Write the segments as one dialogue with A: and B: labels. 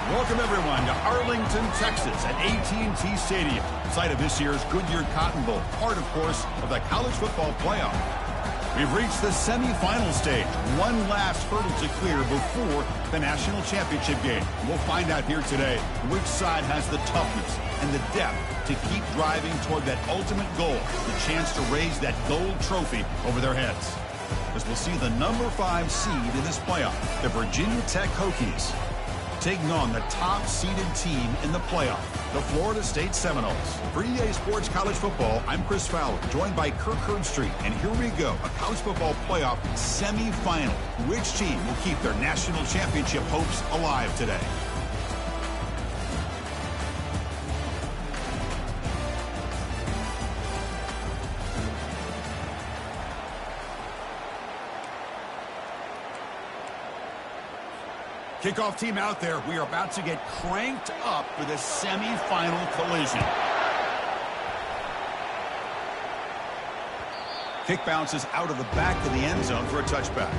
A: Welcome, everyone, to Arlington, Texas at AT&T Stadium, site of this year's Goodyear Cotton Bowl, part, of course, of the college football playoff. We've reached the semifinal stage, one last hurdle to clear before the national championship game. We'll find out here today which side has the toughness and the depth to keep driving toward that ultimate goal, the chance to raise that gold trophy over their heads. As we'll see the number 5 seed in this playoff, the Virginia Tech Hokies, taking on the top-seeded team in the playoff, the Florida State Seminoles. For EA Sports College Football, I'm Chris Fowler, joined by Kirk Herbstreit. And here we go, a college football playoff semifinal. Which team will keep their national championship hopes alive today? Kickoff team out there. We are about to get cranked up for the semifinal collision. Kick bounces out of the back of the end zone for a touchback.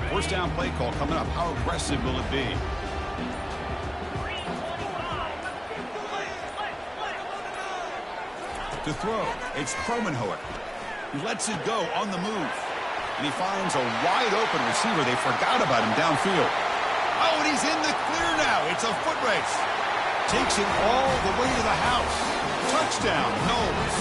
A: First down play call coming up. How aggressive will it be? To throw, it's Kromenhoek. He lets it go on the move. And he finds a wide open receiver. They forgot about him downfield. Oh, and he's in the clear now. It's a foot race. Takes it all the way to the house. Touchdown, Noles.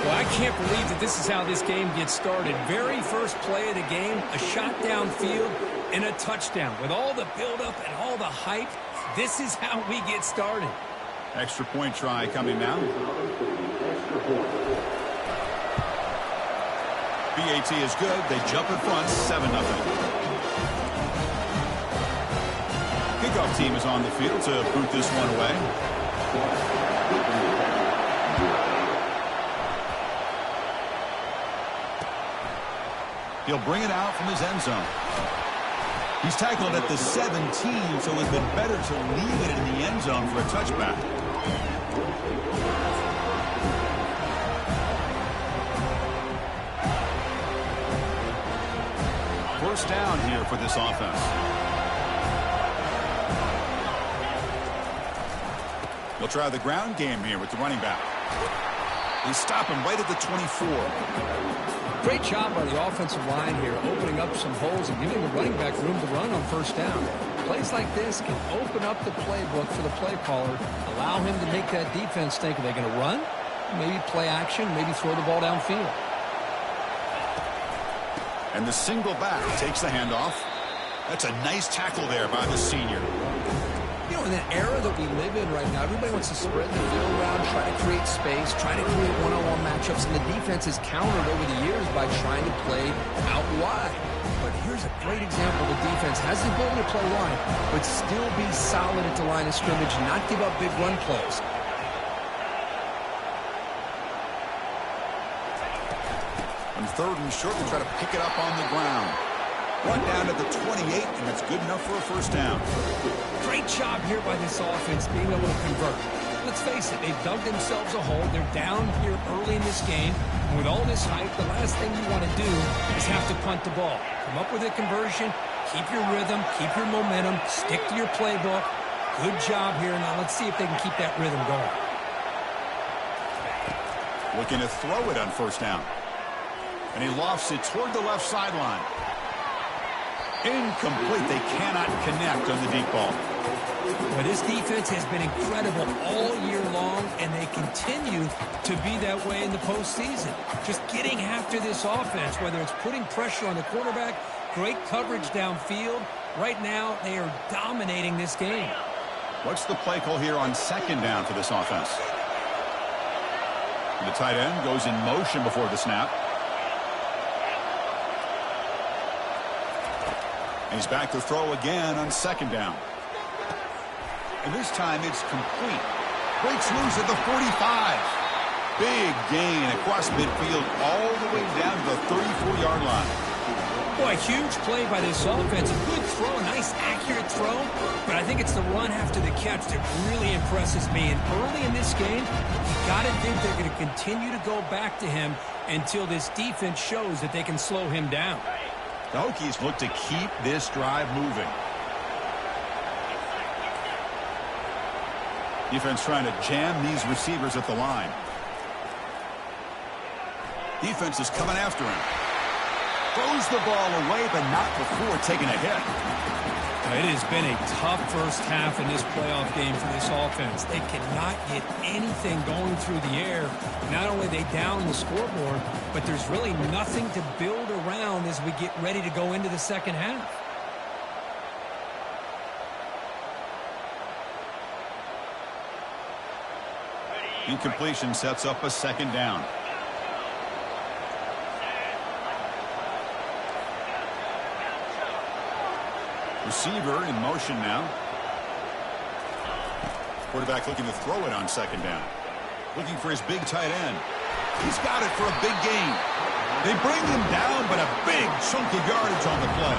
B: Well, I can't believe that this is how this game gets started. Very first play of the game, a shot downfield and a touchdown. With all the buildup and all the hype, this is how we get started.
A: Extra point try coming now. BAT is good. They jump in front, 7-0. Kickoff team is on the field to boot this one away. He'll bring it out from his end zone. He's tackled at the 17, so it's been better to leave it in the end zone for a touchback. First down here for this offense. They'll try the ground game here with the running back. They stop him right at the 24.
B: Great job by the offensive line here, opening up some holes and giving the running back room to run on first down. Plays like this can open up the playbook for the play caller, allow him to make that defense think, are they going to run? Maybe play action, maybe throw the ball downfield.
A: And the single back takes the handoff. That's a nice tackle there by the senior.
B: You know, in that era that we live in right now, everybody wants to spread the field around, try to create space, try to create one-on-one matchups, and the defense is countered over the years by trying to play out wide. But here's a great example. The defense has the ability to play wide, but still be solid at the line of scrimmage, not give up big run plays.
A: On third and short, we'll try to pick it up on the ground. Run down to the 28, and that's good enough for a first down.
B: Great job here by this offense being able to convert. Let's face it, they've dug themselves a hole. They're down here early in this game. And with all this hype, the last thing you want to do is have to punt the ball. Come up with a conversion, keep your rhythm, keep your momentum, stick to your playbook. Good job here. Now let's see if they can keep that rhythm going.
A: Looking to throw it on first down. And he lofts it toward the left sideline. Incomplete. They cannot connect on the deep ball.
B: Well, this defense has been incredible all year long, and they continue to be that way in the postseason. Just getting after this offense, whether it's putting pressure on the quarterback, great coverage downfield. Right now, they are dominating this game.
A: What's the play call here on second down for this offense? The tight end goes in motion before the snap. He's back to throw again on second down. And this time it's complete. Breaks loose at the 45. Big gain across midfield all the way down to the 34-yard line.
B: Boy, huge play by this offense. A good throw, a nice accurate throw. But I think it's the run after the catch that really impresses me. And early in this game, you got to think they're going to continue to go back to him until this defense shows that they can slow him down.
A: The Hokies look to keep this drive moving. Defense trying to jam these receivers at the line. Defense is coming after him. Throws the ball away, but not before taking a hit.
B: It has been a tough first half in this playoff game for this offense. They cannot get anything going through the air. Not only are they down the scoreboard, but there's really nothing to build around as we get ready to go into the second half.
A: Incompletion sets up a second down. Receiver in motion now. Quarterback looking to throw it on second down. Looking for his big tight end. He's got it for a big gain. They bring him down, but a big chunk of yardage on the play.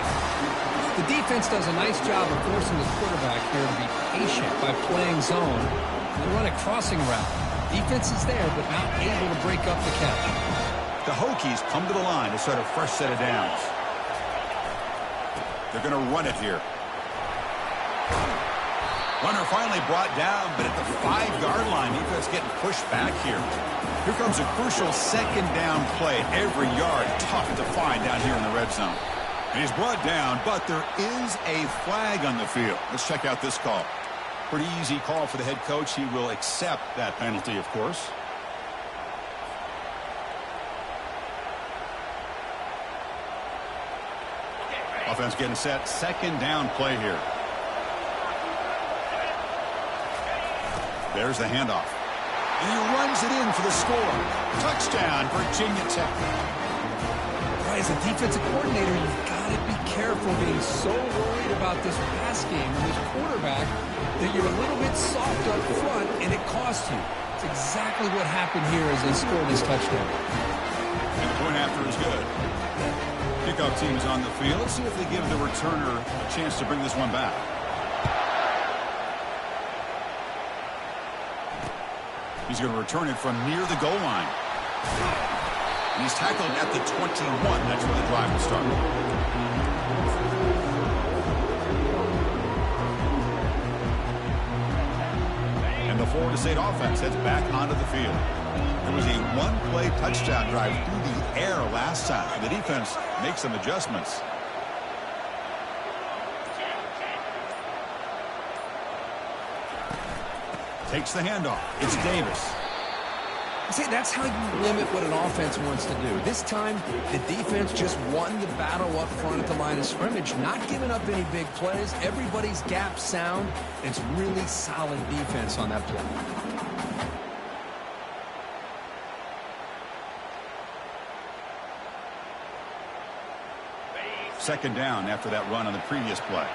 B: The defense does a nice job of forcing the quarterback here to be patient by playing zone and run a crossing route. Defense is there, but not able to break up the catch.
A: The Hokies come to the line to start a fresh set of downs. They're going to run it here. Runner finally brought down, but at the 5-yard line, defense getting pushed back here. Here comes a crucial second down play. Every yard tough to find down here in the red zone. And he's brought down, but there is a flag on the field. Let's check out this call. Pretty easy call for the head coach. He will accept that penalty, of course. Offense getting set. Second down play here. There's the handoff. And he runs it in for the score. Touchdown, Virginia Tech.
B: As a defensive coordinator, you've got to be careful being so worried about this pass game and this quarterback that you're a little bit soft up front and it costs you. It's exactly what happened here as they scored this touchdown.
A: And the point after is good. Kickoff team is on the field. Let's see if they give the returner a chance to bring this one back. He's going to return it from near the goal line. And he's tackled at the 21. That's where the drive will start. And the Florida State offense heads back onto the field. There was a one-play touchdown drive through the air last time. The defense makes some adjustments. Takes the handoff. It's Davis.
B: See, that's how you limit what an offense wants to do. This time, the defense just won the battle up front at the line of scrimmage, not giving up any big plays. Everybody's gap sound. It's really solid defense on that play.
A: Second down after that run on the previous play.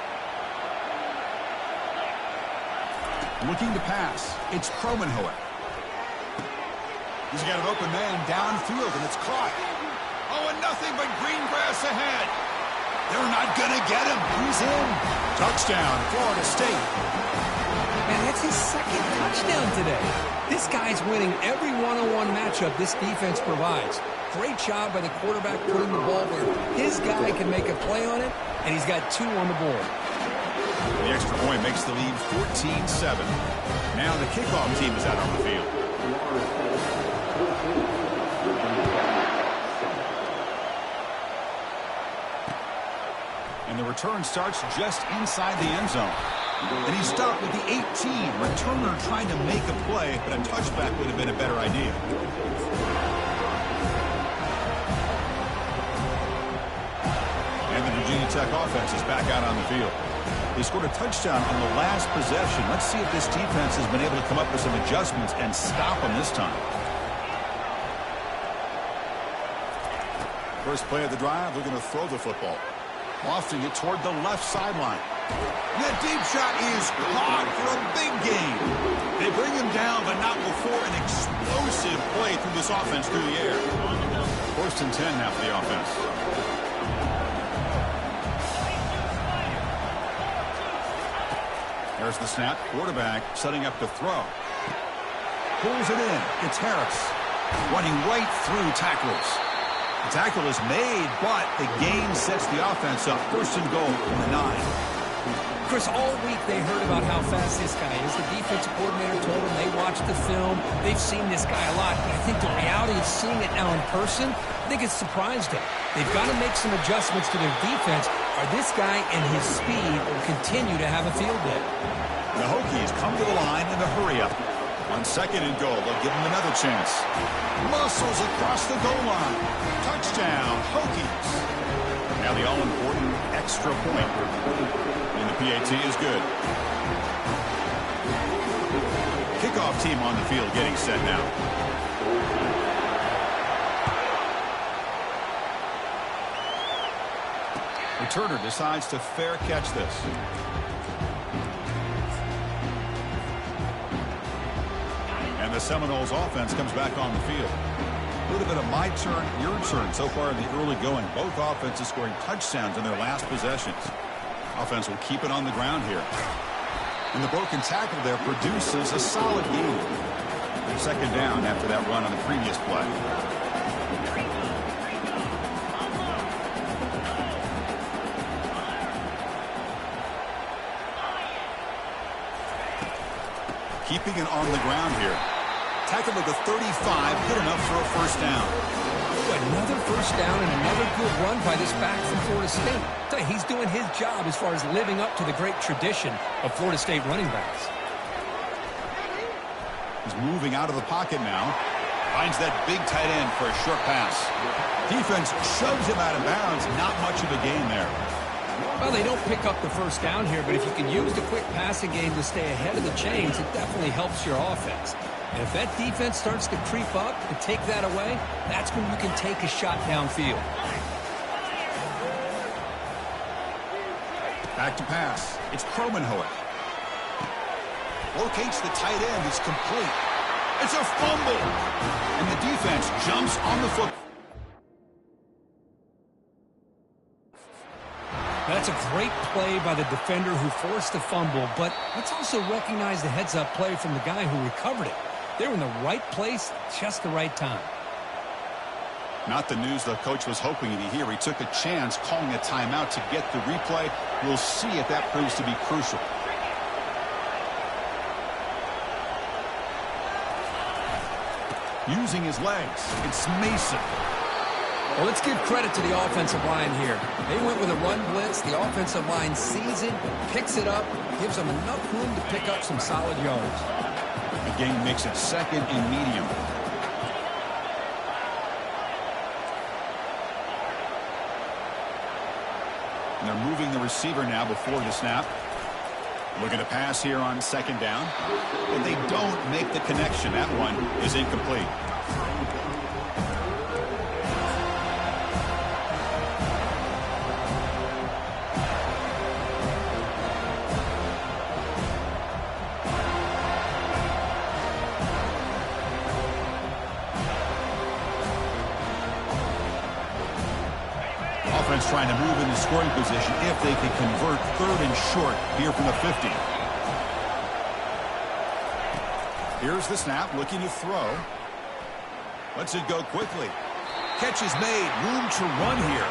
A: Looking to pass. It's Kromenhoek. He's got an open man downfield, and it's caught. Oh, and nothing but green grass ahead. They're not going to get him. He's in. Touchdown, Florida State.
B: Man, that's his second touchdown today. This guy's winning every one-on-one matchup this defense provides. Great job by the quarterback putting the ball where his guy can make a play on it, and he's got 2 on the board.
A: The extra point makes the lead 14-7. Now the kickoff team is out on the field. And the return starts just inside the end zone. And he stopped with the 18. Returner trying to make a play, but a touchback would have been a better idea. And the Virginia Tech offense is back out on the field. They scored a touchdown on the last possession. Let's see if this defense has been able to come up with some adjustments and stop them this time. First play of the drive, they're going to throw the football. Lofting it toward the left sideline. And that deep shot is caught for a big gain. They bring him down, but not before an explosive play through this offense through the air. First and 10 now for the offense. There's the snap. Quarterback setting up to throw. Pulls it in. It's Harris. Running right through tacklers. The tackle is made, but the gain sets the offense up. First and goal from the 9.
B: Chris, all week they heard about how fast this guy is. The defensive coordinator told them they watched the film. They've seen this guy a lot. But I think the reality of seeing it now in person, I think it's surprised them. They've got to make some adjustments to their defense, or this guy and his speed will continue to have a field day.
A: The Hokies come to the line in the hurry-up. On second and goal, they'll give him another chance. Muscles across the goal line. Touchdown, Hokies. Now the all-important extra point. And the PAT is good. Kickoff team on the field getting set now. Returner decides to fair catch this. And the Seminoles offense comes back on the field. A little bit of my turn, your turn so far in the early going. Both offenses scoring touchdowns in their last possessions. Offense will keep it on the ground here. And the broken tackle there produces a solid gain. Second down after that run on the previous play. Keeping it on the ground here. Tackle at the 35, good enough for a first down.
B: Another first down and another good run by this back from Florida State. Tell you, he's doing his job as far as living up to the great tradition of Florida State running backs.
A: He's moving out of the pocket now. Finds that big tight end for a short pass. Defense shoves him out of bounds. Not much of a gain there.
B: Well, they don't pick up the first down here, but if you can use the quick passing game to stay ahead of the chains, it definitely helps your offense. And if that defense starts to creep up and take that away, that's when you can take a shot downfield.
A: Back to pass. It's Kromenhoek. Locates the tight end. It's complete. It's a fumble. And the defense jumps on the foot.
B: That's a great play by the defender who forced the fumble, but let's also recognize the heads-up play from the guy who recovered it. They were in the right place, just the right time.
A: Not the news the coach was hoping to hear. He took a chance calling a timeout to get the replay. We'll see if that proves to be crucial. Using his legs, it's Mason.
B: Well, let's give credit to the offensive line here. They went with a run blitz. The offensive line sees it, picks it up, gives them enough room to pick up some solid yards.
A: The game makes it second and medium. And they're moving the receiver now before the snap. Looking to pass here on second down. And they don't make the connection. That one is incomplete. Offense trying to move into scoring position if they can convert third and short here from the 50. Here's the snap, looking to throw. Lets it go quickly. Catch is made, room to run here.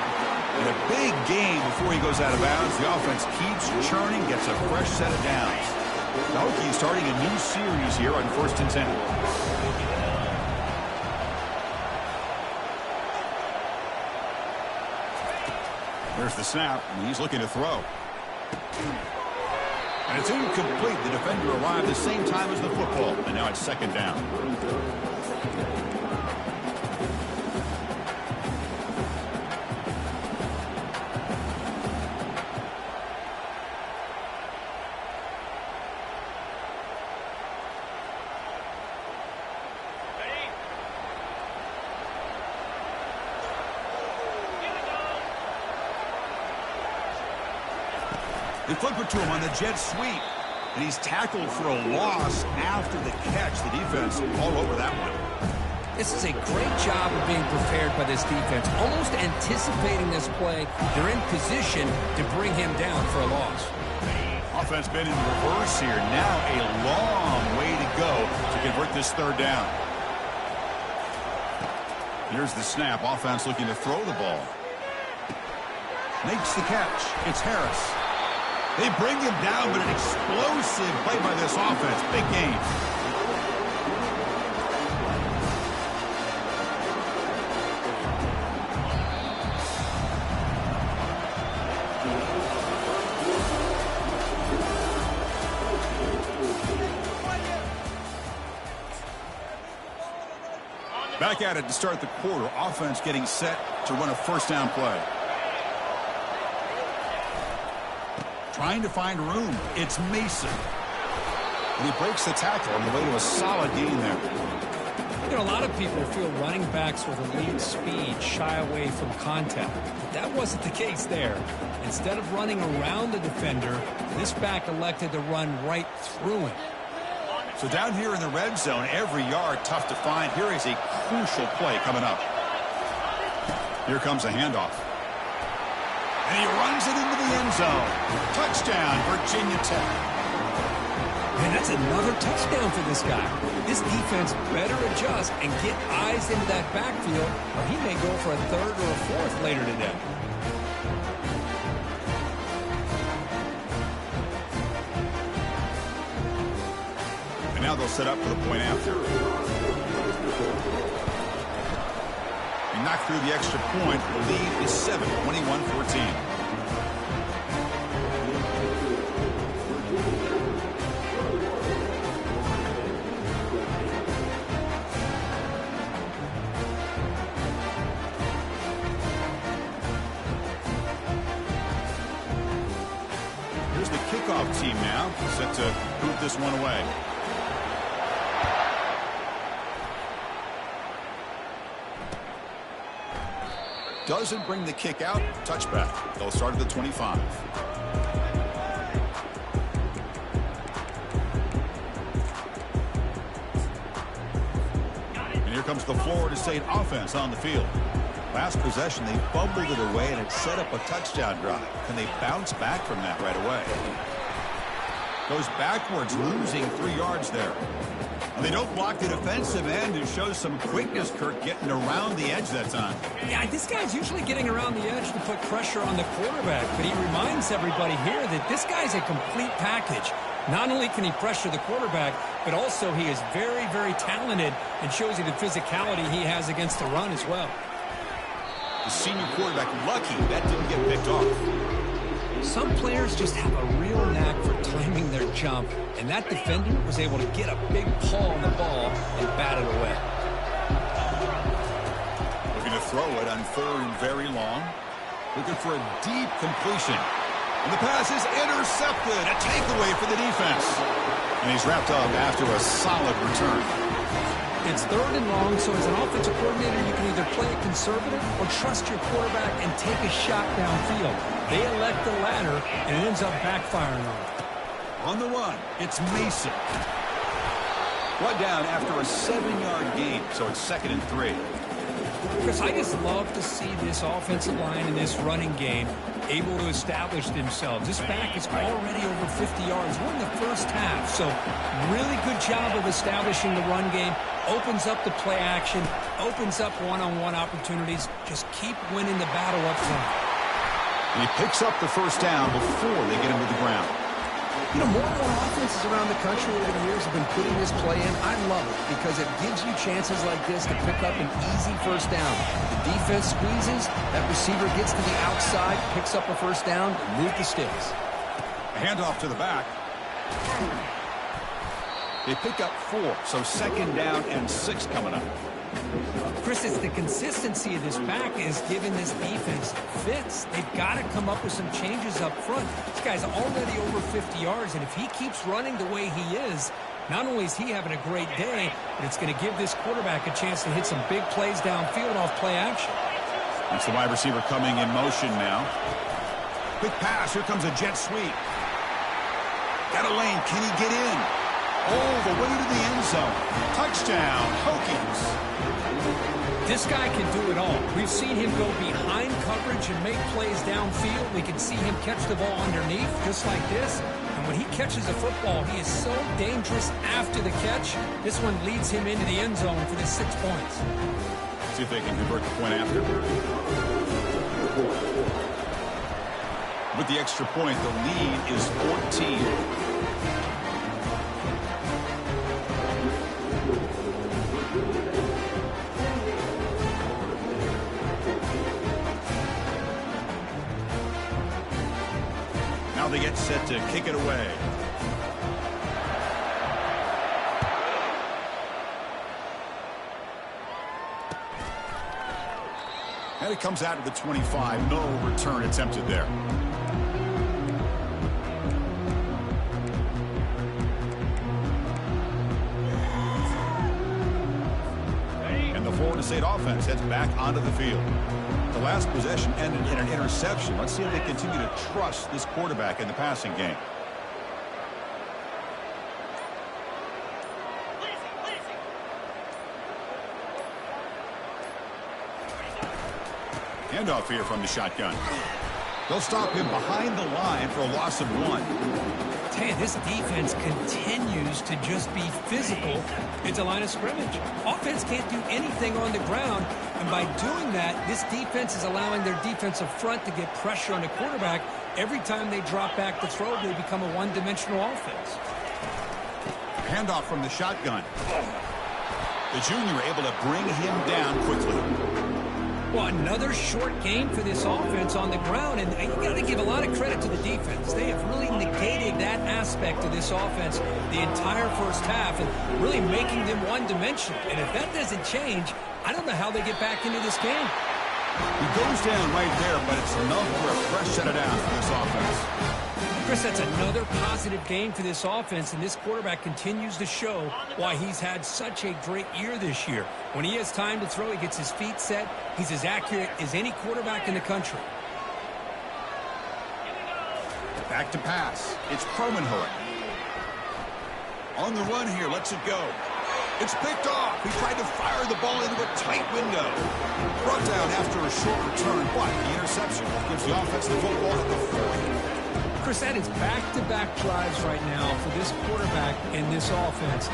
A: And a big gain before he goes out of bounds. The offense keeps churning, gets a fresh set of downs. The Hokies starting a new series here on 1st and 10. There's the snap, and he's looking to throw. And it's incomplete. The defender arrived the same time as the football, and now it's second down. They flip it to him on the jet sweep. And he's tackled for a loss after the catch. The defense all over that one.
B: This is a great job of being prepared by this defense. Almost anticipating this play. They're in position to bring him down for a loss.
A: Offense been in reverse here. Now a long way to go to convert this third down. Here's the snap. Offense looking to throw the ball. Makes the catch. It's Harris. They bring him down, but an explosive play by this offense. Big game. Back at it to start the quarter. Offense getting set to run a first down play. Trying to find room. It's Mason. And he breaks the tackle on the way to a solid gain there.
B: You know, a lot of people feel running backs with elite speed shy away from contact. But that wasn't the case there. Instead of running around the defender, this back elected to run right through him.
A: So down here in the red zone, every yard tough to find. Here is a crucial play coming up. Here comes a handoff. And he runs it into the end zone. Touchdown, Virginia Tech.
B: And that's another touchdown for this guy. This defense better adjust and get eyes into that backfield, or he may go for a third or a fourth later today.
A: And now they'll set up for the point after. They knock through the extra point. The lead is 7, 21-14. Here's the kickoff team now, set to move this one away. Doesn't bring the kick out. Touchback. They'll start at the 25. And here comes the Florida State offense on the field. Last possession, they fumbled it away, and it set up a touchdown drive. Can they bounce back from that right away? Goes backwards, losing 3 yards there. And they don't block the defensive end, who shows some quickness, Kirk, getting around the edge that time.
B: Yeah, this guy's usually getting around the edge to put pressure on the quarterback, but he reminds everybody here that this guy's a complete package. Not only can he pressure the quarterback, but also he is very, very talented and shows you the physicality he has against the run as well.
A: The senior quarterback lucky that didn't get picked off.
B: Some players just have a real knack for timing their jump, and that defender was able to get a big paw on the ball and bat it away.
A: Looking to throw it on 3rd and very long. Looking for a deep completion. And the pass is intercepted. A takeaway for the defense. And he's wrapped up after a solid return.
B: It's 3rd and long, so as an offensive coordinator, you can either play it conservative or trust your quarterback and take a shot downfield. They elect the latter, and it ends up backfiring on them.
A: On the run, it's Mason. Brought down after a 7-yard gain, so it's 2nd and 3.
B: Chris, I just love to see this offensive line in this running game able to establish themselves. This back is already over 50 yards. We're in the first half, so really good job of establishing the run game. Opens up the play action, opens up one-on-one opportunities. Just keep winning the battle up front.
A: And he picks up the first down before they get him to the ground.
B: You know, more and more offenses around the country over the years have been putting this play in. I love it because it gives you chances like this to pick up an easy first down. The defense squeezes, that receiver gets to the outside, picks up a first down, and move the sticks.
A: A handoff to the back. They pick up 4, so 2nd down and 6 coming up.
B: Chris, it's the consistency of this back is giving this defense fits. They've got to come up with some changes up front. This guy's already over 50 yards, and if he keeps running the way he is, not only is he having a great day, but it's going to give this quarterback a chance to hit some big plays downfield off play action.
A: That's the wide receiver coming in motion now. Quick pass. Here comes a jet sweep. Got a lane. Can he get in? All the way to the end zone. Touchdown, Hokies.
B: This guy can do it all. We've seen him go behind coverage and make plays downfield. We can see him catch the ball underneath just like this. And when he catches a football, he is so dangerous after the catch. This one leads him into the end zone for the 6 points.
A: See if they can convert the point after. With the extra point, the lead is 14. Now they get set to kick it away. And it comes out of the 25. No return attempted there. And the Florida State offense heads back onto the field. The last possession ended in an interception. Let's see if they continue to trust this quarterback in the passing game. Handoff here from the shotgun. They'll stop him behind the line for a loss of 1.
B: Tell you, this defense continues to just be physical at the line of scrimmage. Offense can't do anything on the ground, and by doing that, this defense is allowing their defensive front to get pressure on the quarterback. Every time they drop back to throw, they become a one-dimensional offense.
A: Handoff from the shotgun. The junior able to bring him down quickly.
B: Well, another short game for this offense on the ground, and you got to give a lot of credit to the defense. They have really negated that aspect of this offense the entire first half and really making them one-dimensional. And if that doesn't change, I don't know how they get back into this game.
A: He goes down right there, but it's enough for a fresh set of downs for this offense.
B: Chris, that's another positive game for this offense, and this quarterback continues to show why he's had such a great year this year. When he has time to throw, he gets his feet set. He's as accurate as any quarterback in the country.
A: Back to pass. It's Permanhoek. On the run here, lets it go. It's picked off. He tried to fire the ball into a tight window. Brought down after a short return, but the interception gives the offense the football at the 40.
B: Chris, that is back-to-back drives right now for this quarterback and this offense.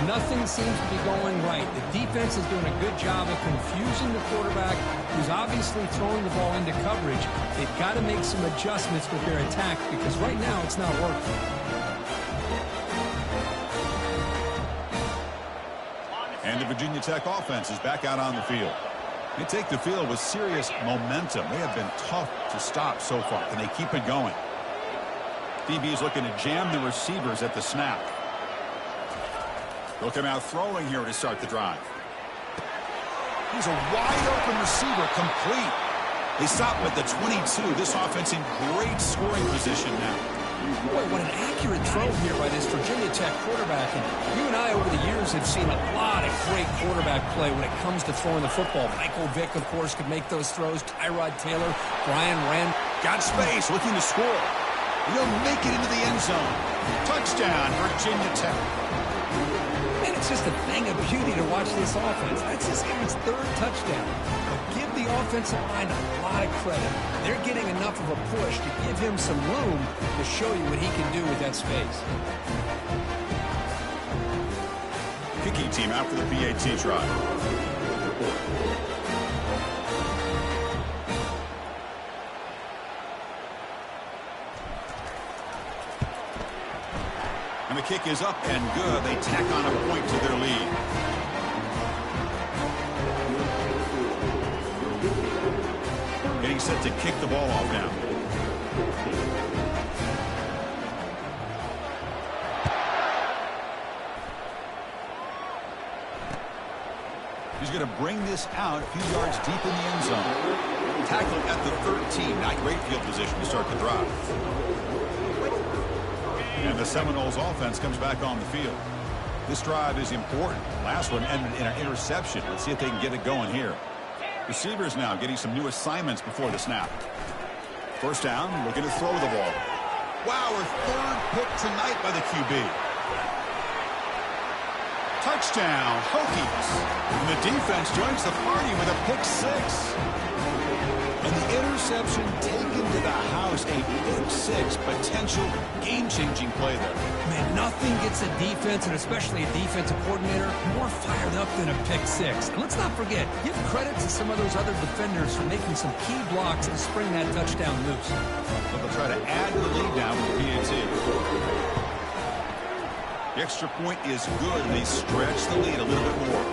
B: Nothing seems to be going right. The defense is doing a good job of confusing the quarterback, who's obviously throwing the ball into coverage. They've got to make some adjustments with their attack because right now it's not working.
A: And the Virginia Tech offense is back out on the field. They take the field with serious momentum. They have been tough to stop so far. Can they keep it going? DB is looking to jam the receivers at the snap. They'll come out throwing here to start the drive. He's a wide-open receiver, complete. They stop him at the 22. This offense in great scoring position now.
B: Boy, what an accurate throw here by this Virginia Tech quarterback. And you and I over the years have seen a lot of great quarterback play when it comes to throwing the football. Michael Vick, of course, could make those throws. Tyrod Taylor, Brian Rand.
A: Got space, looking to score. He'll make it into the end zone. Touchdown, Virginia Tech.
B: And it's just a thing of beauty to watch this offense. That's his 3rd touchdown. But give the offensive line a lot of credit. They're getting enough of a push to give him some room to show you what he can do with that space.
A: Kicking team out for the PAT try. And the kick is up and good. They tack on a point to their lead. Getting set to kick the ball off now. He's going to bring this out a few yards deep in the end zone. Tackled at the 13. Not great field position to start the drive. And the Seminoles offense comes back on the field. This drive is important. Last one ended in an interception. Let's see if they can get it going here. Receivers now getting some new assignments before the snap. First down, looking to throw the ball. Wow, our 3rd pick tonight by the QB. Touchdown, Hokies. And the defense joins the party with a pick 6. And the interception taken to the house, a pick six, potential game-changing play there.
B: Man, nothing gets a defense, and especially a defensive coordinator, more fired up than a pick six. And let's not forget, give credit to some of those other defenders for making some key blocks to spring that touchdown loose.
A: But they'll try to add to the lead now with the PAT. The extra point is good, and they stretch the lead a little bit more.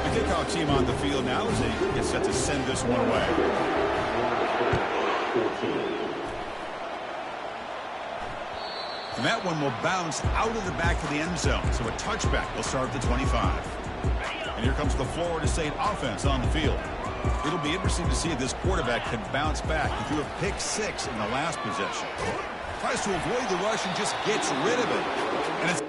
A: The kickoff team on the field now as they get set to send this one away. And that one will bounce out of the back of the end zone. So a touchback will start at the 25. And here comes the Florida State offense on the field. It'll be interesting to see if this quarterback can bounce back. He threw a pick six in the last possession. Tries to avoid the rush and just gets rid of it. And it's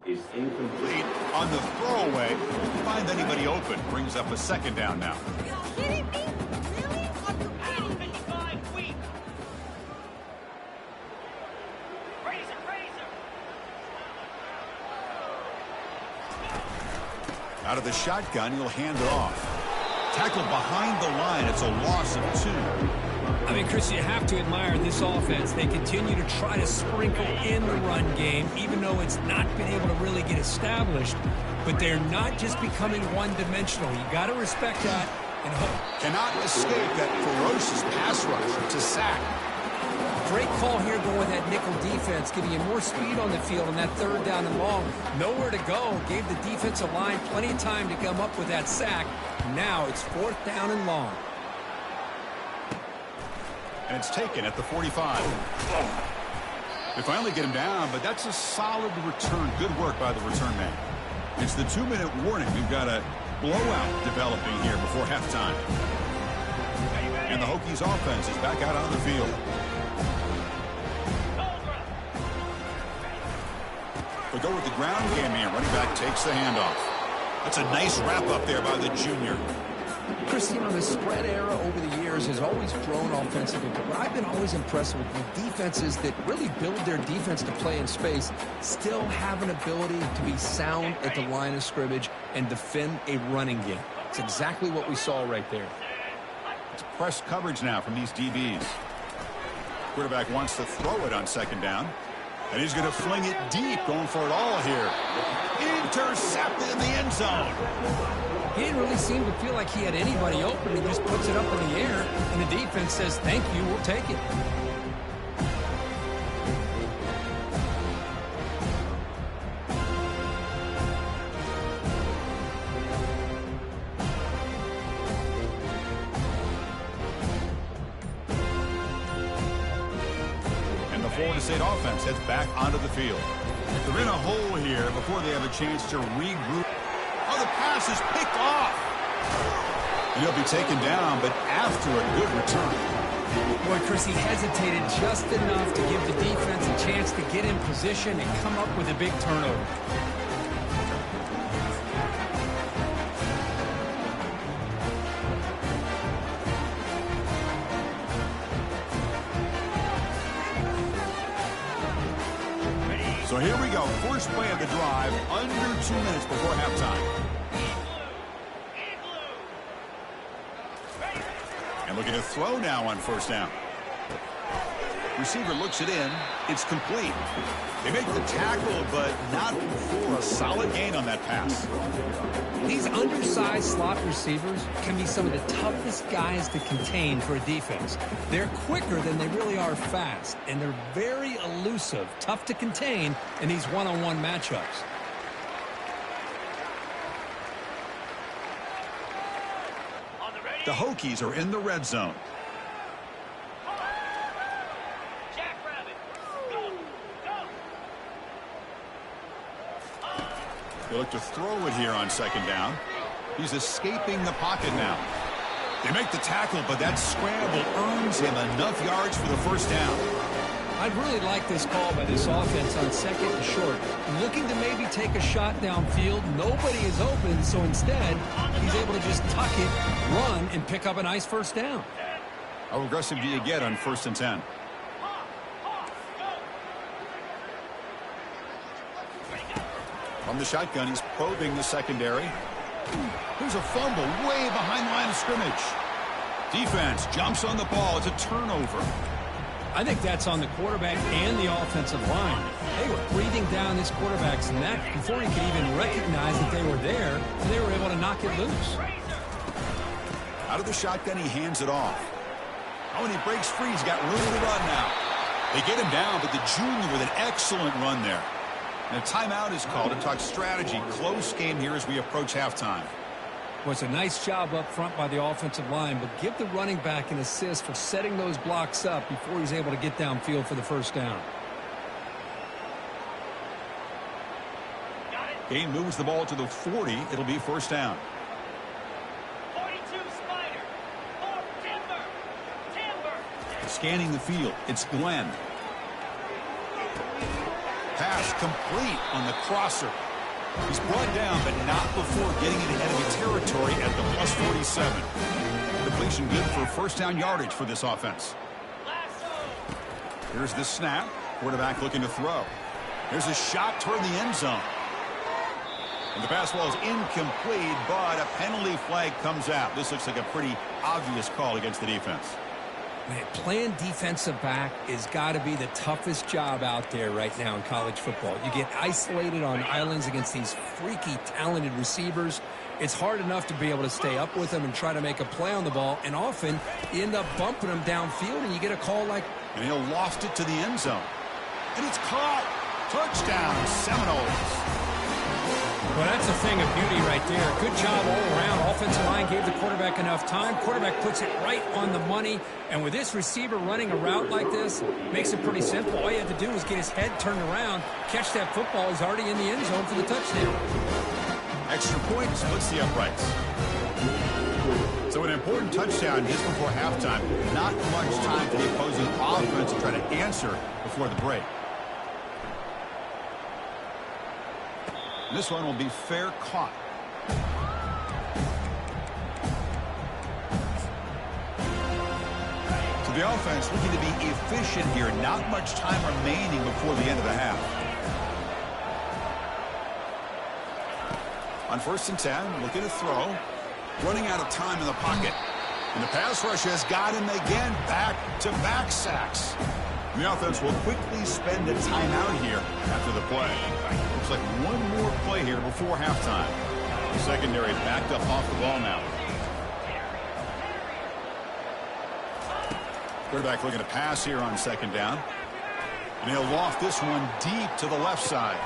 C: is incomplete.
A: on the throwaway. Didn't find anybody open. Brings up a second down now.
D: Are you kidding me? Really? Are you kidding me?
E: 55 weak. Razor.
A: Out of the shotgun, he'll hand it off. Tackled behind the line. It's a loss of 2.
B: I mean, Chris, you have to admire this offense. They continue to try to sprinkle in the run game, even though it's not been able to really get established. But they're not just becoming one-dimensional. You got to respect that and hope.
A: Cannot escape that ferocious pass rush to sack.
B: Great call here going with that nickel defense, giving you more speed on the field on that third down and long. Nowhere to go. Gave the defensive line plenty of time to come up with that sack. Now it's fourth down and long.
A: And it's taken at the 45. They finally get him down, but that's a solid return. Good work by the return man. It's the 2-minute warning. We've got a blowout developing here before halftime. And the Hokies offense is back out on the field. They go with the ground game here. Running back takes the handoff. That's a nice wrap up there by the junior.
B: Chris, you know, the spread era over the years has always grown offensively, but I've been always impressed with the defenses that really build their defense to play in space, still have an ability to be sound at the line of scrimmage and defend a running game. It's exactly what we saw right there.
A: It's press coverage now from these DBs. Quarterback wants to throw it on second down. And he's going to fling it deep, going for it all here. Intercepted in the end zone.
B: He didn't really seem to feel like he had anybody open. He just puts it up in the air, and the defense says, thank you, we'll take it.
A: And the Florida State offense heads back onto the field. They're in a hole here before they have a chance to regroup. Oh, the pass is picked off. And he'll be taken down, but after a good return.
B: Boy, Chris, he hesitated just enough to give the defense a chance to get in position and come up with a big turnover.
A: So here we go. First play of the drive, under 2 minutes before halftime. And looking to throw now on first down. Receiver looks it in. It's complete. They make the tackle, but not for a solid gain on that pass.
B: These undersized slot receivers can be some of the toughest guys to contain for a defense. They're quicker than they really are fast, and they're very elusive, tough to contain in these one-on-one matchups.
A: The Hokies are in the red zone. They look to throw it here on second down. He's escaping the pocket now. They make the tackle, but that scramble earns him enough yards for the first down.
B: I'd really like this call by this offense on second and short. Looking to maybe take a shot downfield. Nobody is open, so instead, he's able to just tuck it, run, and pick up a nice first down.
A: How aggressive do you get on 1st and 10? From the shotgun, he's probing the secondary. There's a fumble way behind the line of scrimmage. Defense jumps on the ball. It's a turnover.
B: I think that's on the quarterback and the offensive line. They were breathing down this quarterback's neck before he could even recognize that they were there, and they were able to knock it loose.
A: Out of the shotgun, he hands it off. Oh, and he breaks free. He's got room to run now. They get him down, but the junior with an excellent run there. And a timeout is called to talk strategy. Close game here as we approach halftime.
B: Well, it's a nice job up front by the offensive line, but give the running back an assist for setting those blocks up before he's able to get downfield for the first down.
A: Gain moves the ball to the 40. It'll be first down.
D: 42 Spider. 4 Timber. Timber.
A: Scanning the field. It's Glenn. Pass complete on the crosser. He's brought down, but not before getting it ahead of the territory at the plus 47. Completion good for first down yardage for this offense. Here's the snap. Quarterback looking to throw. There's a shot toward the end zone. And the pass ball is incomplete, but a penalty flag comes out. This looks like a pretty obvious call against the defense.
B: Man, playing defensive back has got to be the toughest job out there right now in college football. You get isolated on islands against these freaky, talented receivers. It's hard enough to be able to stay up with them and try to make a play on the ball, and often you end up bumping them downfield, and you get a call like...
A: And he'll loft it to the end zone. And it's caught. Touchdown, Seminoles.
B: Well, that's a thing of beauty right there. Good job all around. Offensive line gave the quarterback enough time. Quarterback puts it right on the money. And with this receiver running a route like this, makes it pretty simple. All you have to do is get his head turned around, catch that football. He's already in the end zone for the touchdown.
A: Extra point splits the uprights. So an important touchdown just before halftime. Not much time for the opposing offense to try to answer before the break. This one will be fair caught. So the offense looking to be efficient here. Not much time remaining before the end of the half. On 1st and 10, looking to throw. Running out of time in the pocket. And the pass rush has got him again. Back-to-back sacks. The offense will quickly spend a timeout here after the play. Looks like one more play here before halftime. The secondary backed up off the ball now. Quarterback looking to pass here on 2nd down. And he'll loft this one deep to the left side.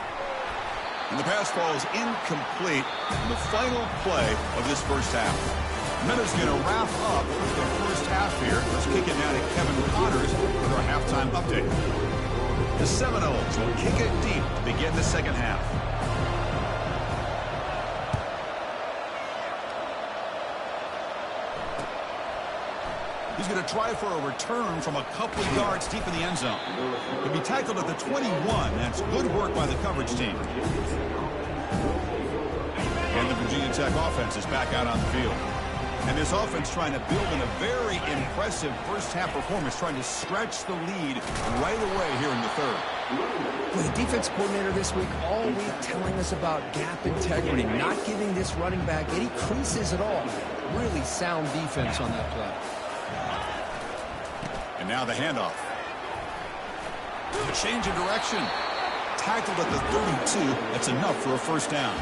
A: And the pass ball is incomplete in the final play of this first half. Meta's going to wrap up the first half here. Let's kick it now to Kevin Connors with our halftime update. The Seminoles will kick it deep to begin the second half. He's going to try for a return from a couple of yards deep in the end zone. He'll be tackled at the 21. That's good work by the coverage team. And the Virginia Tech offense is back out on the field. And this offense trying to build in a very impressive first-half performance, trying to stretch the lead right away here in the third.
B: With the defense coordinator this week, all week telling us about gap integrity, not giving this running back any creases at all. Really sound defense on that play.
A: And now the handoff. A change of direction. Tackled at the 32. That's enough for a first down.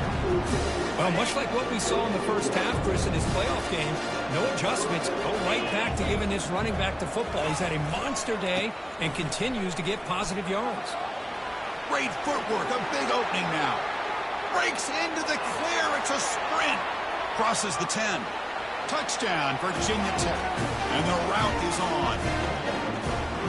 B: Well, much like what we saw in the first half, Chris, in his playoff game, no adjustments. Go right back to giving this running back the football. He's had a monster day and continues to get positive yards.
A: Great footwork. A big opening now. Breaks into the clear. It's a sprint. Crosses the 10. Touchdown, Virginia Tech. And the route is on.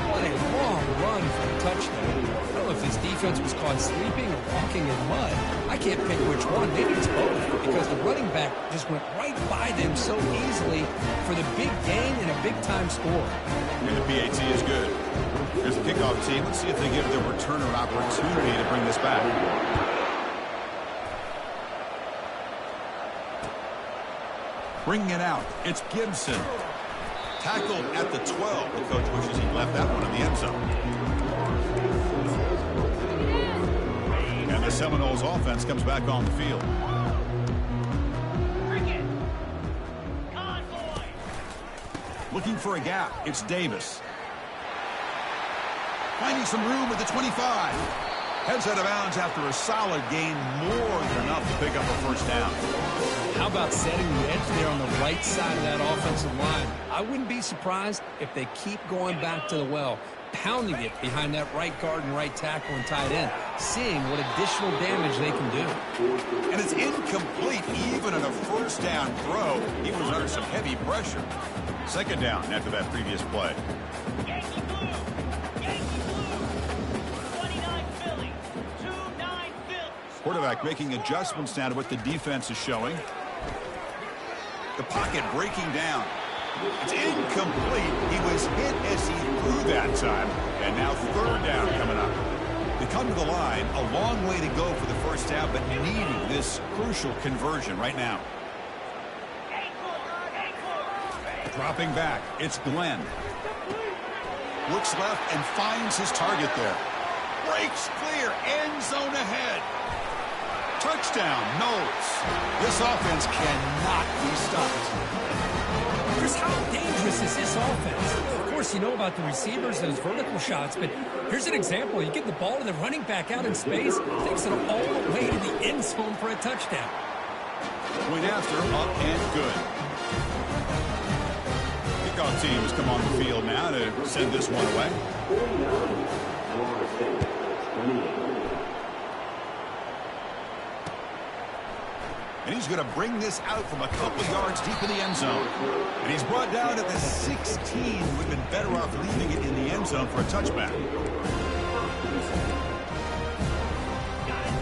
B: What a long run for a touchdown. Well, if his defense was caught sleeping or walking in mud. I can't pick which one. Maybe it's both, because the running back just went right by them so easily for the big gain and a big-time score.
A: And the PAT is good. Here's the kickoff team. Let's see if they give their returner an opportunity to bring this back. Bringing it out, it's Gibson. Tackled at the 12. The coach wishes he left that one in the end zone. And the Seminoles offense comes back on the field. Looking for a gap, it's Davis. Finding some room at the 25. Heads out of bounds after a solid gain, more than enough to pick up a first down.
B: How about setting the edge there on the right side of that offensive line? I wouldn't be surprised if they keep going back to the well, pounding it behind that right guard and right tackle and tight end, seeing what additional damage they can do.
A: And it's incomplete even on a first down throw. He was under some heavy pressure. Second down after that previous play.
D: Yankee Blue! Yankee Blue! 29 Philly! 2-9 Philly!
A: Quarterback making adjustments now to what the defense is showing. The pocket breaking down. It's incomplete. He was hit as he threw that time. And now third down coming up. They come to the line, a long way to go for the first down, but needing this crucial conversion right now. Dropping back, it's Glenn. Looks left and finds his target there. Breaks clear, end zone ahead. Touchdown, Knowles. This offense cannot be stopped.
B: Chris, how dangerous is this offense? Of course, you know about the receivers, those vertical shots, but here's an example. You get the ball to the running back out in space, takes it all the way to the end zone for a touchdown.
A: Point after, up and good. Kickoff teams come on the field now to send this one away. And he's going to bring this out from a couple yards deep in the end zone. And he's brought down at the 16. Would have been better off leaving it in the end zone for a touchback.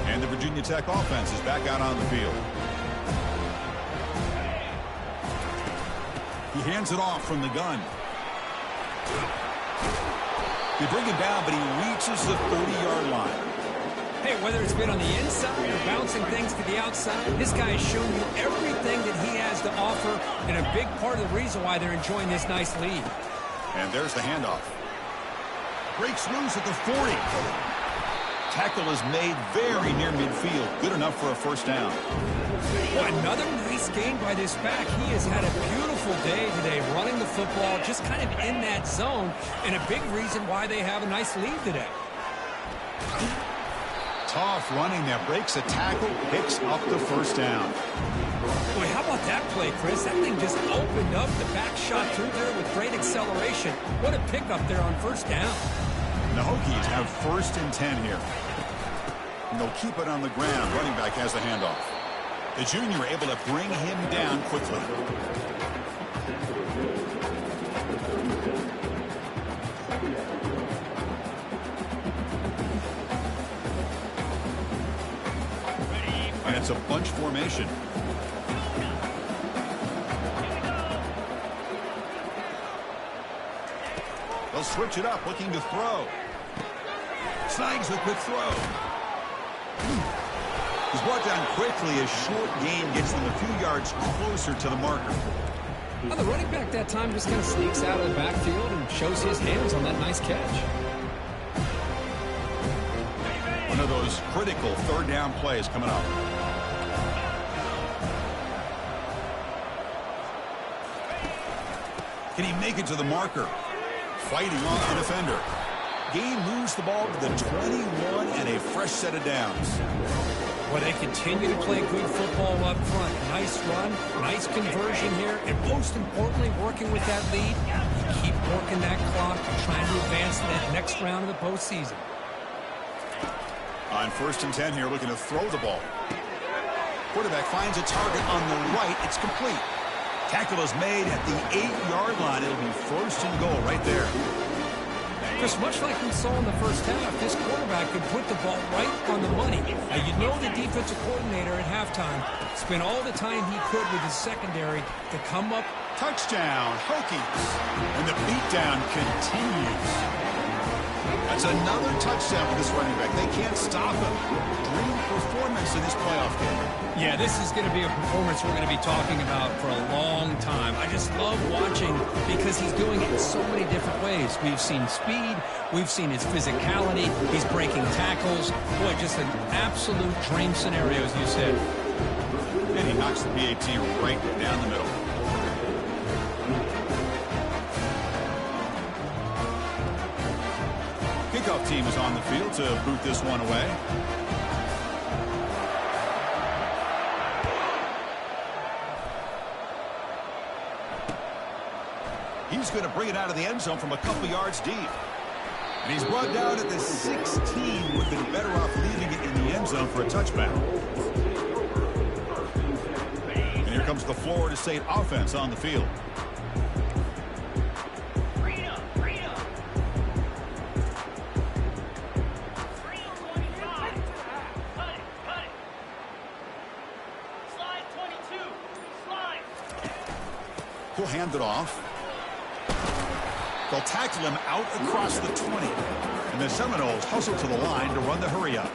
A: And the Virginia Tech offense is back out on the field. He hands it off from the gun. They bring him down, but he reaches the 30-yard line.
B: Hey, whether it's been on the inside or bouncing things to the outside, this guy has shown you everything that he has to offer, and a big part of the reason why they're enjoying this nice lead.
A: And there's the handoff. Breaks loose at the 40. Tackle is made very near midfield. Good enough for a first down.
B: Well, another nice game by this back. He has had a beautiful day today running the football, just kind of in that zone, and a big reason why they have a nice lead today.
A: Tough running there. Breaks a tackle, picks up the first down.
B: Boy, how about that play, Chris? That thing just opened up. The back shot through there with great acceleration. What a pickup there on first down.
A: The Hokies have first and 10 here. And they'll keep it on the ground. Running back has the handoff. The junior able to bring him down quickly. And it's a bunch formation. They'll switch it up, looking to throw. Snags the quick throw. He's brought down quickly. A short gain gets them a few yards closer to the marker.
B: Well, the running back that time just kind of sneaks out of the backfield and shows his hands on that nice catch.
A: One of those critical third down plays coming up. Can he make it to the marker? Fighting off the defender. Gain moves the ball to the 21 and a fresh set of downs.
B: Well, they continue to play good football up front. Nice run, nice conversion here, and most importantly, working with that lead, you keep working that clock, trying to advance to that next round of the postseason.
A: On first and 10 here, looking to throw the ball. Quarterback finds a target on the right. It's complete. Tackle is made at the 8-yard line. It'll be first and goal right there.
B: Chris, much like we saw in the first half, this quarterback could put the ball right on the money. Now, you know the defensive coordinator at halftime spent all the time he could with his secondary to come up.
A: Touchdown, Hokies. And the beatdown continues. That's another touchdown for this running back. They can't stop him. Dream performance in this playoff game.
B: Yeah, this is going to be a performance we're going to be talking about for a long time. I just love watching because he's doing it in so many different ways. We've seen speed. We've seen his physicality. He's breaking tackles. Boy, just an absolute dream scenario, as you said.
A: And he knocks the PAT right down the middle. Kickoff team is on the field to boot this one away. He's going to bring it out of the end zone from a couple yards deep. And he's brought down at the 16. Would have been better off leaving it in the end zone for a touchback. And here comes the Florida State offense on the field. He'll hand it off. They'll tackle him out across the 20. And the Seminoles hustle to the line to run the hurry up.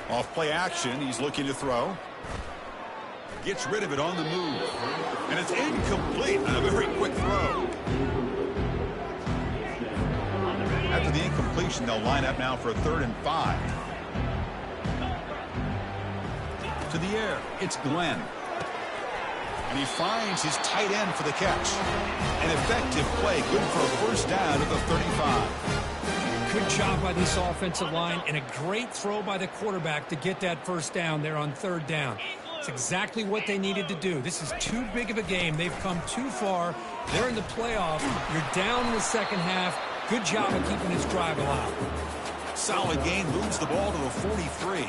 A: Off play action, he's looking to throw. Gets rid of it on the move. And it's incomplete on a very quick throw. After the incompletion, they'll line up now for a 3rd and 5. To the air, it's Glenn. And he finds his tight end for the catch. An effective play, good for a first down at the 35.
B: Good job by this offensive line and a great throw by the quarterback to get that first down there on 3rd down. It's exactly what they needed to do. This is too big of a game. They've come too far. They're in the playoff. You're down in the second half. Good job of keeping this drive alive.
A: Solid gain, moves the ball to the 43.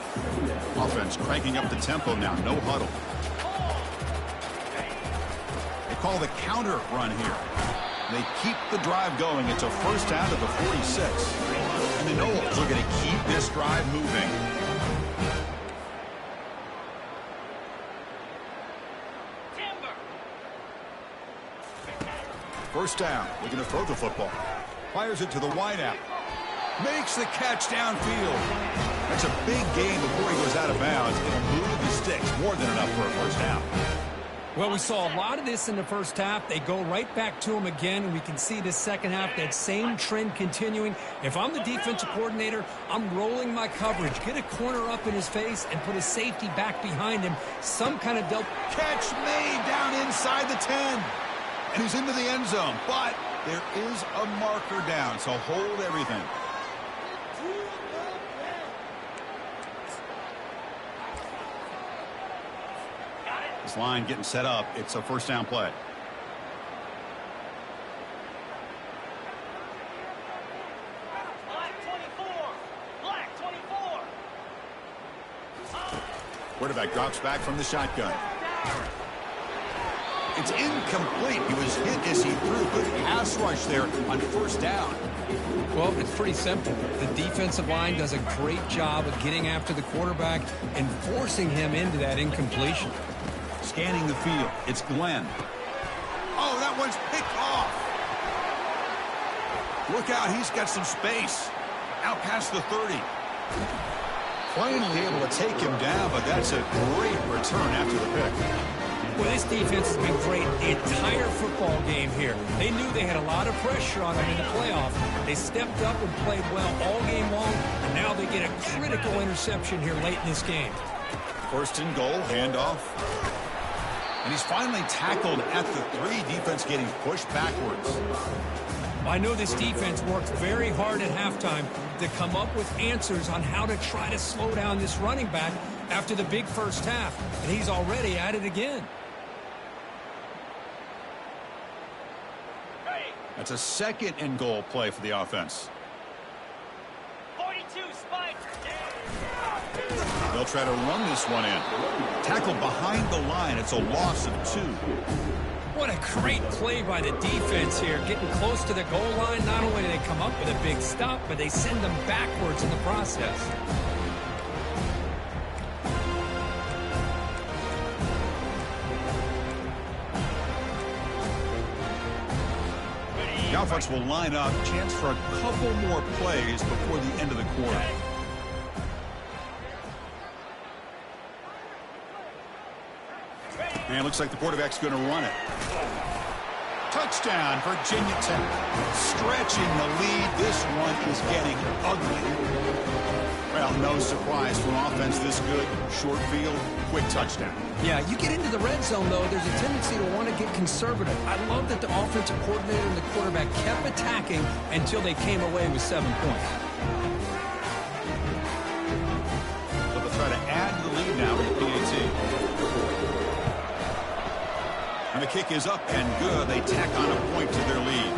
A: Offense cranking up the tempo now, no huddle. They call the counter run here. They keep the drive going. It's a first down to the 46. And the Noles are going to keep this drive moving. First down, looking to throw the football. Fires it to the wideout. Makes the catch downfield. That's a big gain before he goes out of bounds. It'll move the sticks. More than enough for a first down.
B: Well, we saw a lot of this in the first half. They go right back to him again, and we can see this second half, that same trend continuing. If I'm the defensive coordinator, I'm rolling my coverage. Get a corner up in his face and put a safety back behind him. Some kind of
A: catch made down inside the 10. And he's into the end zone. But there is a marker down, so hold everything. This line getting set up. It's a first down play.
E: Black 24. Black 24.
A: Quarterback drops back from the shotgun. It's incomplete. He was hit as he threw. Good pass rush there on first down.
B: Well, it's pretty simple. The defensive line does a great job of getting after the quarterback and forcing him into that incompletion.
A: Scanning the field, it's Glenn. Oh, that one's picked off. Look out, he's got some space. Out past the 30. Finally able to take him down, but that's a great return after the pick.
B: Well, this defense has been great the entire football game here. They knew they had a lot of pressure on them in the playoff. They stepped up and played well all game long, and now they get a critical interception here late in this game.
A: First and goal, handoff. And he's finally tackled at the 3. Defense getting pushed backwards.
B: I know this defense worked very hard at halftime to come up with answers on how to try to slow down this running back after the big first half. And he's already at it again.
A: That's a second and goal play for the offense.
E: 42 spike.
A: They'll try to run this one in. Tackled behind the line. It's a loss of 2.
B: What a great play by the defense here. Getting close to the goal line, not only do they come up with a big stop, but they send them backwards in the process.
A: The offense will line up. Chance for a couple more plays before the end of the quarter. And it looks like the quarterback's going to run it. Touchdown, Virginia Tech. Stretching the lead. This one is getting ugly. Well, no surprise for an offense this good. Short field, quick touchdown.
B: Yeah, you get into the red zone, though, there's a tendency to want to get conservative. I love that the offensive coordinator and the quarterback kept attacking until they came away with 7 points.
A: So they'll try to add to the lead now with the PAT. And the kick is up and good. They tack on a point to their lead.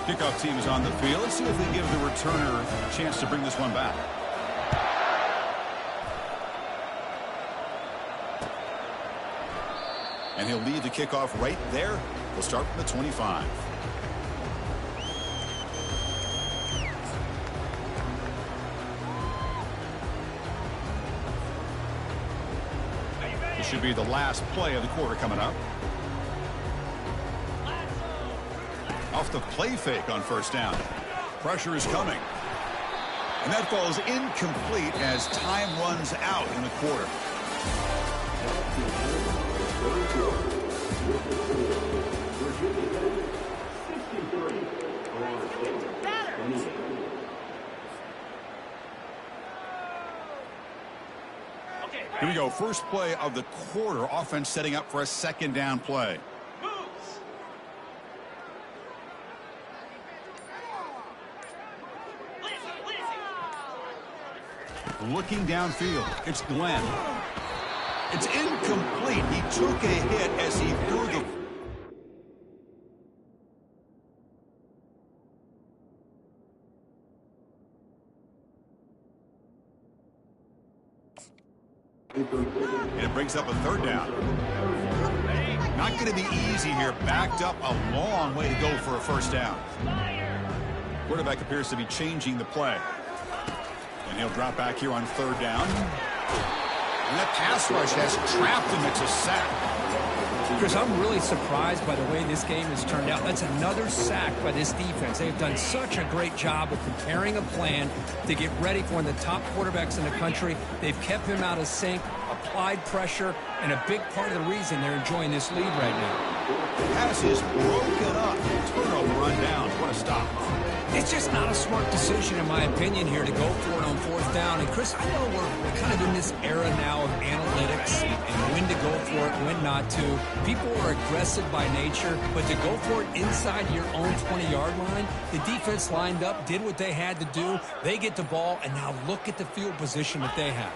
A: Kickoff team is on the field. Let's see if they give the returner a chance to bring this one back. And he'll lead the kickoff right there. We'll start from the 25. This should be the last play of the quarter coming up. Off the play fake on first down. Pressure is coming. And that falls incomplete as time runs out in the quarter. Here we go. First play of the quarter. Offense setting up for a second down play. Looking downfield. It's Glenn. It's incomplete. He took a hit as he threw the... And it brings up a third down. Not going to be easy here. Backed up a long way to go for a first down. Quarterback appears to be changing the play. And he'll drop back here on third down. And that pass rush has trapped him. It's a sack.
B: Chris, I'm really surprised by the way this game has turned out. That's another sack by this defense. They've done such a great job of preparing a plan to get ready for one of the top quarterbacks in the country. They've kept him out of sync, applied pressure, and a big part of the reason they're enjoying this lead right now.
A: The pass is broken up. Turnover on down. What a stop.
B: It's just not a smart decision, in my opinion, here to go for it on fourth down. And, Chris, I know we're kind of in this era now of analytics and when to go for it, when not to. People are aggressive by nature, but to go for it inside your own 20-yard line, the defense lined up, did what they had to do. They get the ball, and now look at the field position that they have.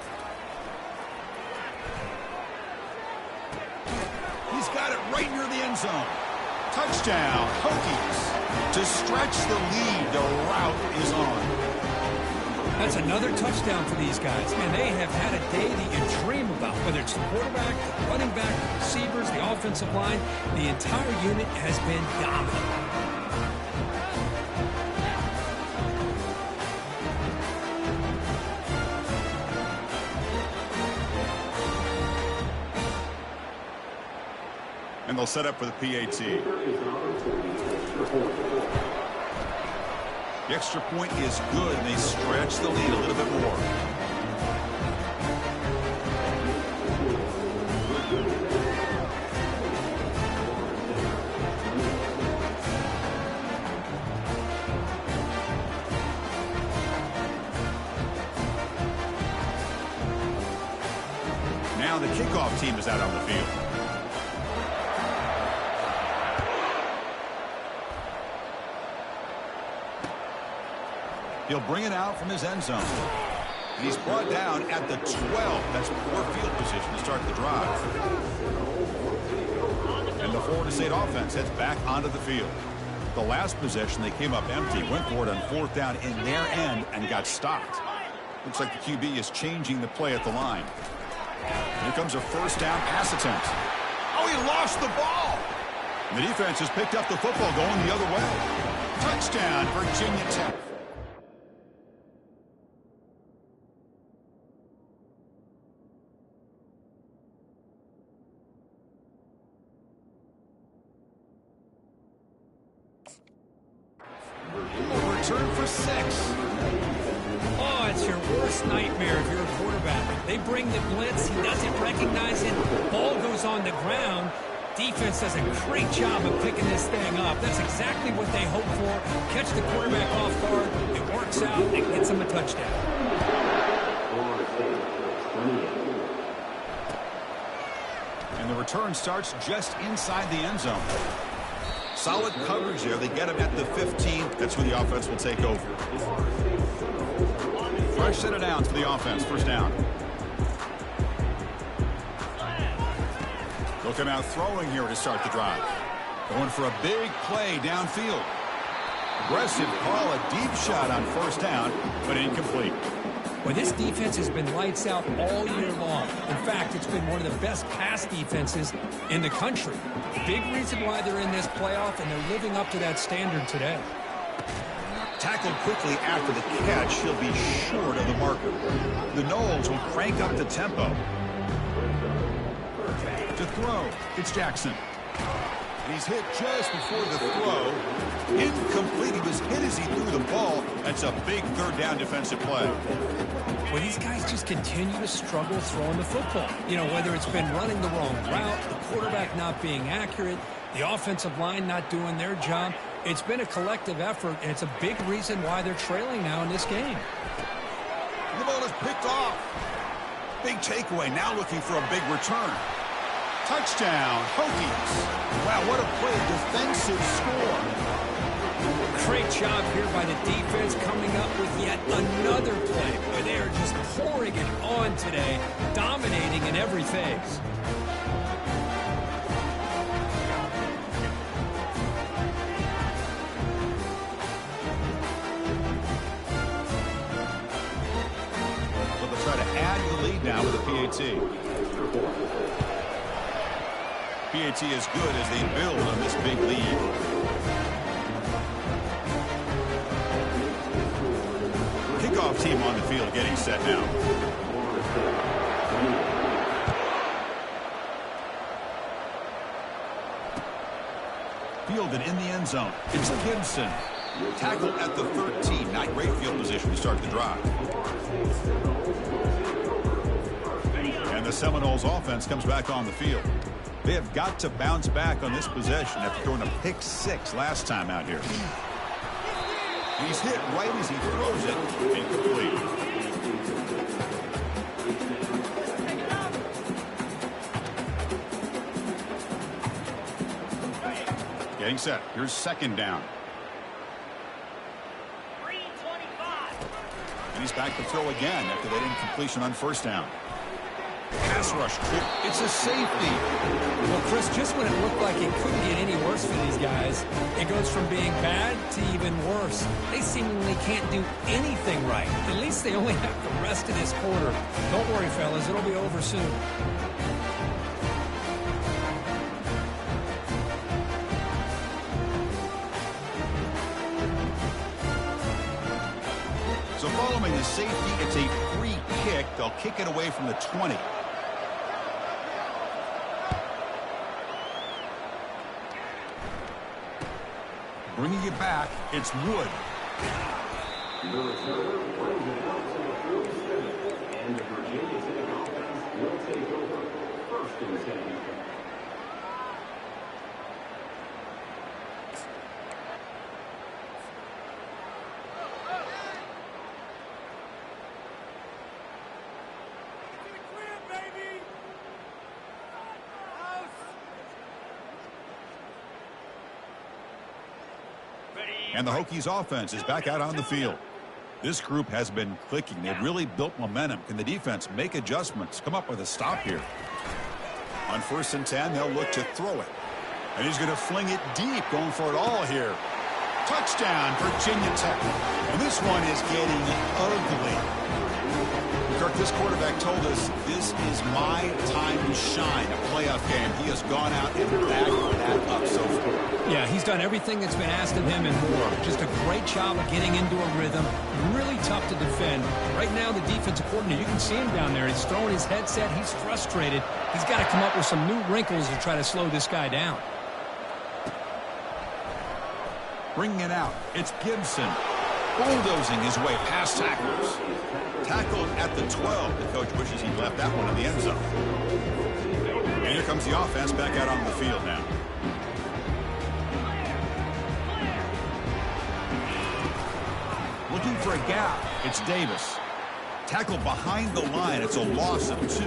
A: He's got it right near the end zone. Touchdown, Hokies. To stretch the lead, the route is on.
B: That's another touchdown for these guys. Man, they have had a day that you dream about, whether it's the quarterback, the running back, the receivers, the offensive line. The entire unit has been dominant.
A: And they'll set up for the PAT. The extra point is good, and they stretch the lead a little bit more. Now the kickoff team is out on the field. He'll bring it out from his end zone. And he's brought down at the 12. That's poor field position to start the drive. And the Florida State offense heads back onto the field. The last possession, they came up empty, went for it on 4th down in their end, and got stopped. Looks like the QB is changing the play at the line. Here comes a 1st down pass attempt. Oh, he lost the ball. And the defense has picked up the football going the other way. Touchdown, Virginia Tech. Return for 6.
B: Oh, it's your worst nightmare if you're a quarterback. They bring the blitz. He doesn't recognize it. Ball goes on the ground. Defense does a great job of picking this thing up. That's exactly what they hope for. Catch the quarterback off guard. It works out. It gets him a touchdown.
A: And the return starts just inside the end zone. Solid coverage there. They get him at the 15. That's who the offense will take over. Fresh set of downs for the offense. 1st down. They'll come out throwing here to start the drive. Going for a big play downfield. Aggressive call, a deep shot on 1st down, but incomplete.
B: Well, this defense has been lights out all year long. In fact, it's been one of the best pass defenses in the country. Big reason why they're in this playoff, and they're living up to that standard today.
A: Tackled quickly after the catch. He'll be short of the marker. The Noles will crank up the tempo. To throw, it's Jackson. And he's hit just before the throw. Incomplete. He was hit as he threw the ball. That's a big 3rd down defensive play.
B: Well, these guys just continue to struggle throwing the football. You know, whether it's been running the wrong route, the quarterback not being accurate, the offensive line not doing their job. It's been a collective effort, and it's a big reason why they're trailing now in this game.
A: The ball is picked off. Big takeaway. Now looking for a big return. Touchdown, Hokies. Wow, what a play. Defensive score.
B: Great job here by the defense coming up with yet another play where they are just pouring it on today, dominating in every phase.
A: So they'll try to add the lead now with a PAT. PAT is good as they build on this big lead. Kickoff team on the field getting set now. Fielded in the end zone. It's Gibson. Tackled at the 13. Not great field position to start the drive. And the Seminoles offense comes back on the field. They have got to bounce back on this possession after throwing a pick 6 last time out here. He's hit right as he throws it. Incomplete. Getting set. Here's 2nd down.
E: 3:25.
A: And he's back to throw again after that incompletion on 1st down. Pass rush clear. It's a safety.
B: Well, Chris, just when it looked like it couldn't get any worse for these guys, it goes from being bad to even worse. They seemingly can't do anything right. At least they only have the rest of this quarter. Don't worry, fellas. It'll be over soon.
A: So following the safety, it's a free kick. They'll kick it away from the 20. Bringing it back, it's Wood.
C: And the Virginia Tech offense will take over 1st and 10.
A: And the Hokies offense is back out on the field. This group has been clicking. They've really built momentum. Can the defense make adjustments, come up with a stop here? On 1st and 10, they'll look to throw it. And he's going to fling it deep, going for it all here. Touchdown, Virginia Tech. And this one is getting ugly. Kirk, this quarterback told us this is my time to shine, a playoff game. He has gone out and backed that up so far.
B: Yeah, he's done everything that's been asked of him and more. Just a great job of getting into a rhythm. Really tough to defend. Right now, the defensive coordinator, you can see him down there. He's throwing his headset. He's frustrated. He's got to come up with some new wrinkles to try to slow this guy down.
A: Bringing it out, it's Gibson. Bulldozing his way past tacklers. Tackled at the 12. The coach wishes he left that one in the end zone. And here comes the offense back out on the field now. Looking for a gap. It's Davis. Tackled behind the line. It's a loss of 2.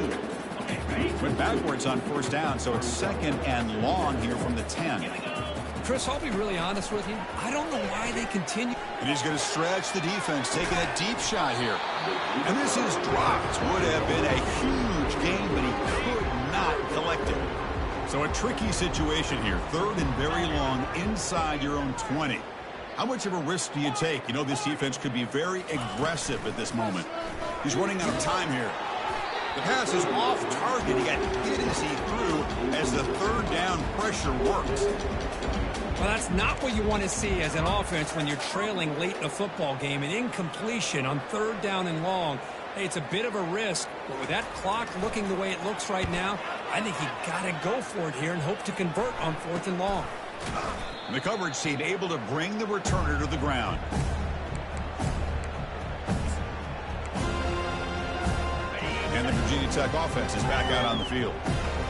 A: Went backwards on 1st down, so it's 2nd and long here from the 10.
B: Chris, I'll be really honest with you. I don't know why they continue.
A: And he's going to stretch the defense, taking a deep shot here. And this is dropped. Would have been a huge gain, but he could not collect it. So a tricky situation here. 3rd and very long inside your own 20. How much of a risk do you take? You know, this defense could be very aggressive at this moment. He's running out of time here. The pass is off target. He got hit as he threw as the 3rd down pressure works.
B: Well, that's not what you want to see as an offense when you're trailing late in a football game. An incompletion on 3rd down and long. Hey, it's a bit of a risk, but with that clock looking the way it looks right now, I think you got to go for it here and hope to convert on 4th and long.
A: And the coverage team able to bring the returner to the ground. And the Virginia Tech offense is back out on the field.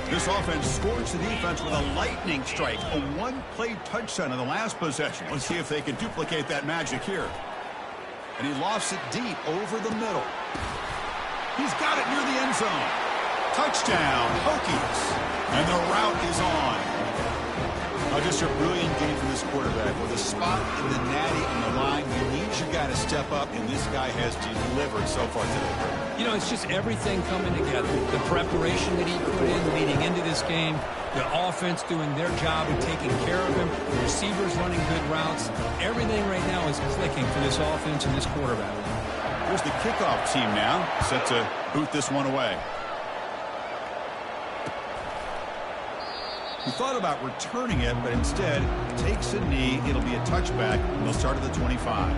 A: This offense scorched the defense with a lightning strike, a one-play touchdown in the last possession. Let's see if they can duplicate that magic here. And he lofts it deep over the middle. He's got it near the end zone. Touchdown, Hokies. And the route is on. Just a brilliant game from this quarterback. With a spot in the natty on the line, you need your guy to step up, and this guy has delivered so far today.
B: You know, it's just everything coming together. The preparation that he put in leading into this game, the offense doing their job and taking care of him, the receivers running good routes. Everything right now is clicking for this offense and this quarterback.
A: Here's the kickoff team now, set to boot this one away. He thought about returning it, but instead takes a knee. It'll be a touchback, and they'll start at the 25.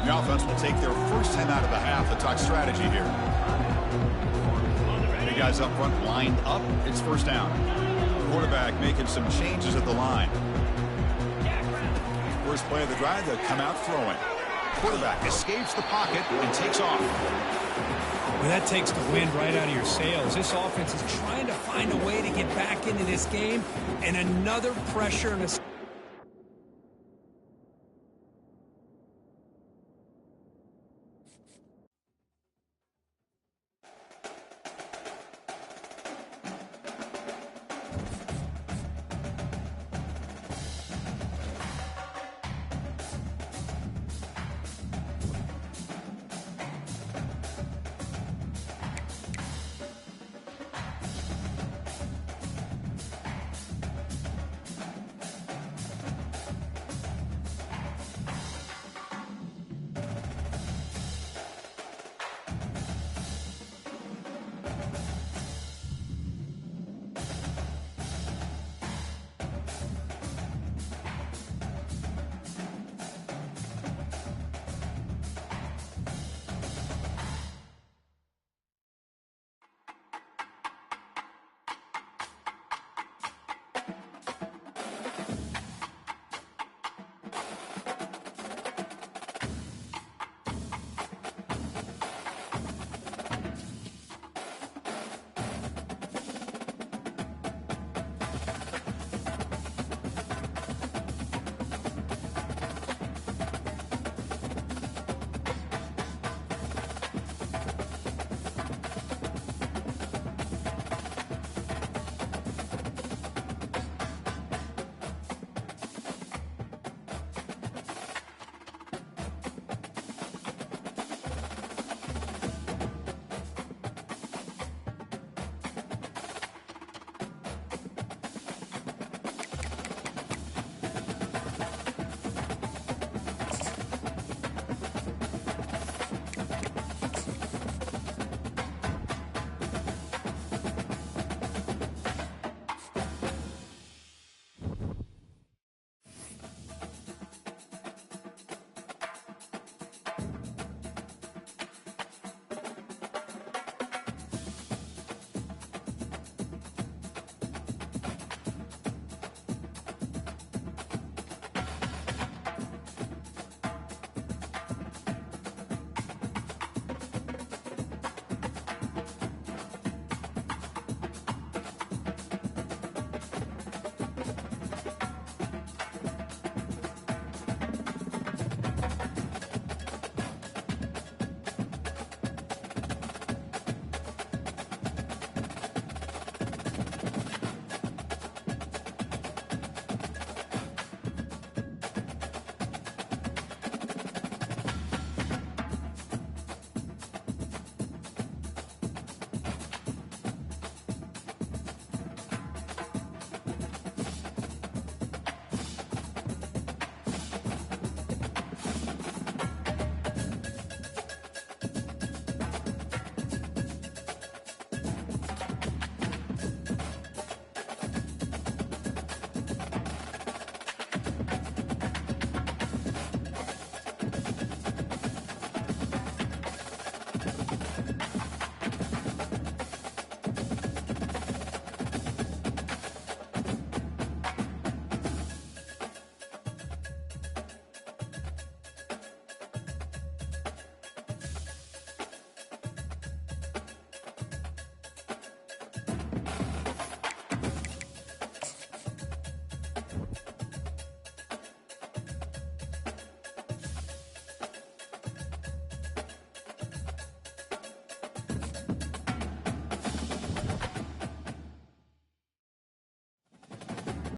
A: The offense will take their first 10 out of the half. The talk strategy here. The guys up front lined up. It's 1st down. Quarterback making some changes at the line. First play of the drive, they'll come out throwing. Quarterback escapes the pocket and takes off.
B: Well, that takes the wind right out of your sails. This offense is trying to find a way to get back into this game, and another pressure and a